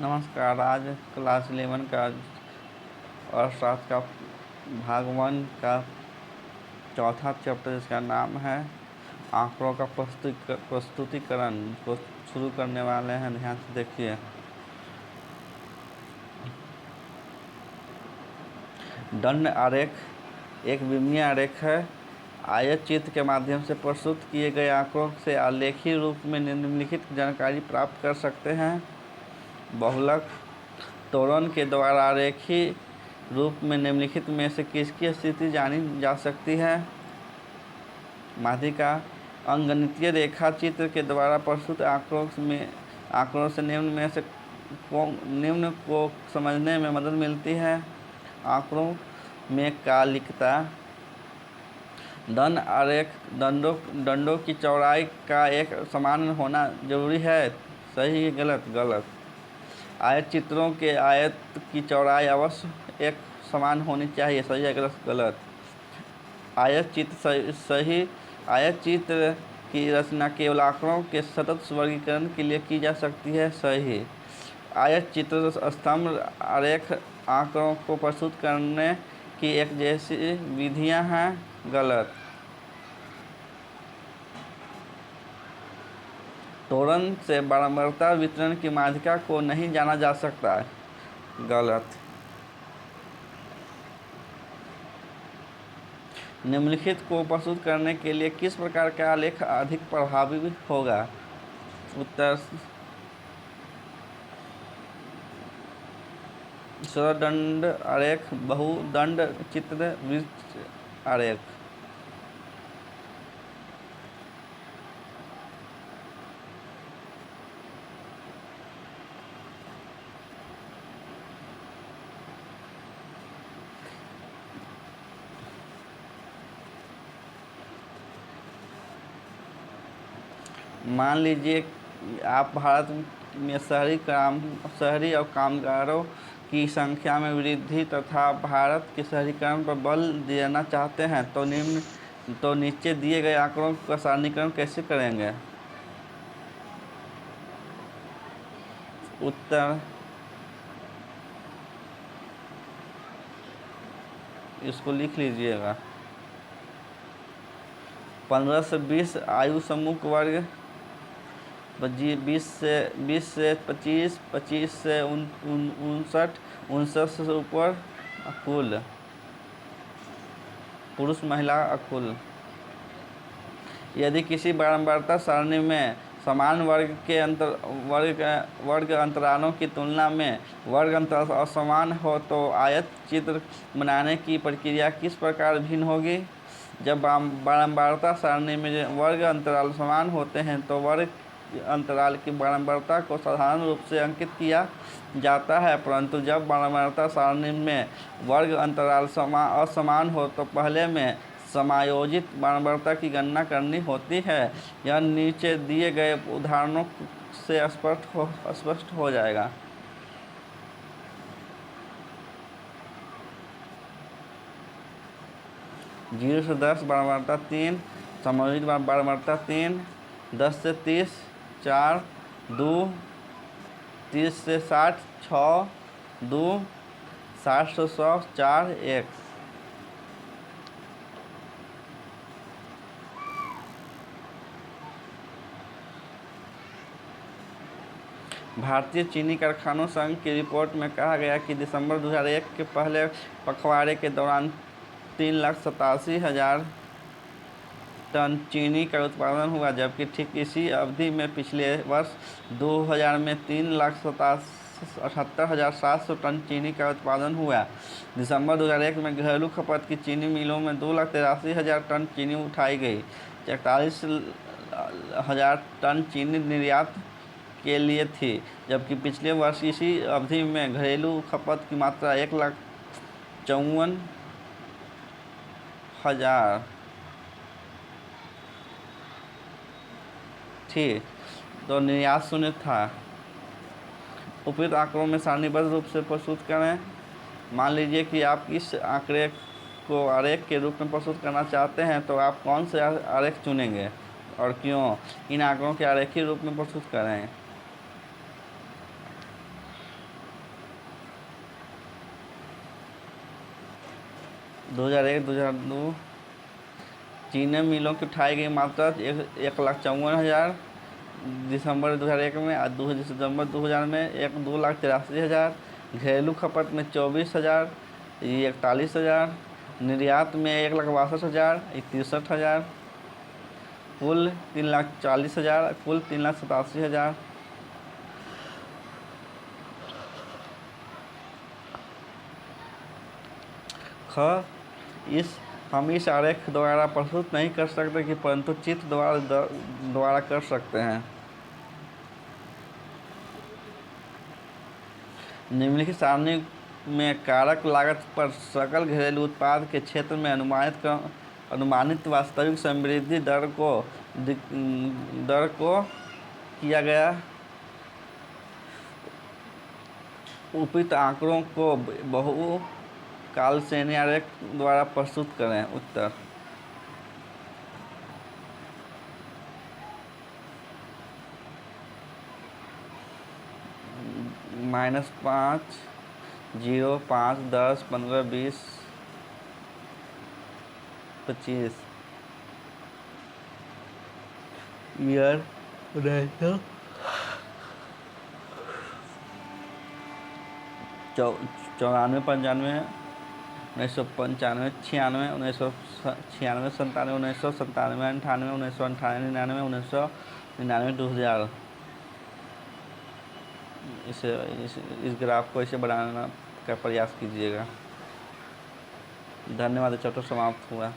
नमस्कार। आज क्लास 11 का अर्थशास्त्र का भाग 1 का चौथा चैप्टर, जिसका नाम है आंकड़ों का प्रस्तुतिकरण को शुरू करने वाले हैं। ध्यान से देखिए। दंड आरेख एक विमीय आरेख है। आयत चित्र के माध्यम से प्रस्तुत किए गए आंकड़ों से आलेखी रूप में निम्नलिखित जानकारी प्राप्त कर सकते हैं। बहुलक त्वरण के द्वारा आरेखी रूप में निम्नलिखित में से किसकी स्थिति जानी जा सकती है? माध्यिका अंकगणितीय रेखा चित्र के द्वारा प्रस्तुत आंकड़ों से निम्न को समझने में मदद मिलती है। आंकड़ों में कालिकता। दंड आरेख दंडों की चौड़ाई का एक समान होना जरूरी है। सही गलत? गलत। आयत चित्रों के आयत की चौड़ाई अवश्य एक समान होनी चाहिए। सही है गलत? गलत। आयत चित्र की रचना केवल आंकड़ों के सतत वर्गीकरण के लिए की जा सकती है। सही। आयत चित्र स्तंभ आरेख आंकड़ों को प्रस्तुत करने की एक जैसी विधियां हैं। गलत। त्वरण से बारंबारता वितरण की माध्यिका को नहीं जाना जा सकता। गलत। निम्नलिखित को प्रस्तुत करने के लिए किस प्रकार का आलेख अधिक प्रभावी होगा? उत्तर सरदंड आरेख, बहुदंड चित्र, वृत्त आरेख। मान लीजिए आप भारत में शहरी और कामगारों की संख्या में वृद्धि तथा भारत के शहरीकरण पर बल देना चाहते हैं, तो नीचे दिए गए आंकड़ों का सारणीकरण कैसे करेंगे? उत्तर इसको लिख लीजिएगा। 15 से 20 आयु समूह वर्ग, 20 से 25, 25 से 59, 59 से ऊपर कुल पुरुष महिला अकुल। यदि किसी बारंबारता सारणी में समान वर्ग अंतरालों की तुलना में वर्ग अंतराल असमान हो, तो आयत चित्र बनाने की प्रक्रिया किस प्रकार भिन्न होगी? जब बारंबारता सारणी में वर्ग अंतराल समान होते हैं तो वर्ग अंतराल की बारंबारता को साधारण रूप से अंकित किया जाता है, परंतु जब बारंबारता सारणी में वर्ग अंतराल असमान हो तो पहले में समायोजित बारंबारता की गणना करनी होती है। यह नीचे दिए गए उदाहरणों से स्पष्ट हो जाएगा। जीरो से 10 बारंबारता 3, समायोजित बारंबारता 3, 10 से 30 4, 2, 30 से 60 6, 2, 60 से 100 4, 1। भारतीय चीनी कारखानों संघ की रिपोर्ट में कहा गया कि दिसंबर 2001 के पहले पखवाड़े के दौरान 3,87,000 टन चीनी का उत्पादन हुआ, जबकि ठीक इसी अवधि में पिछले वर्ष 2000 में 3,78,700 टन चीनी का उत्पादन हुआ। दिसंबर 2001 में घरेलू खपत की चीनी मिलों में 2,83,000 टन चीनी उठाई गई। 41,000 टन चीनी निर्यात के लिए थी, जबकि पिछले वर्ष इसी अवधि में घरेलू खपत की मात्रा 1,54,000 थी, तो निर्यात शून्य था। उपयुक्त आंकड़ों में सारणीबद्ध रूप से प्रस्तुत करें। मान लीजिए कि आप इस आंकड़े को आरेख के रूप में प्रस्तुत करना चाहते हैं, तो आप कौन से आरेख चुनेंगे और क्यों? इन आंकड़ों के आरेखीय रूप में प्रस्तुत करें। 2001 2002 चीनी मिलों की उठाई गई मात्रा 1,54,000 दिसंबर 2001 में, और दिसंबर 2000 में 2,83,000। घरेलू खपत में 24,000, ये 41,000। निर्यात में 1,62,000, 63,000। कुल 3,40,000, कुल 3,87,000। ख हम इस आरेख द्वारा प्रस्तुत नहीं कर सकते कि परंतु चित्र द्वारा कर सकते हैं। निम्नलिखित सारणी में कारक लागत पर सकल घरेलू उत्पाद के क्षेत्र में अनुमानित वास्तविक समृद्धि दर को किया गया। उपयुक्त आंकड़ों को बहुकाल श्रेणी आरेख द्वारा प्रस्तुत करें। उत्तर -5, 0, 5, 10, 15, 20, 25। ईयर 94, 95, 1995, 96, 1996, 97, 1997, 98, 1998, 99, 1999, 2000। इस ग्राफ को इसे बनाने का प्रयास कीजिएगा। धन्यवाद। चैप्टर समाप्त हुआ।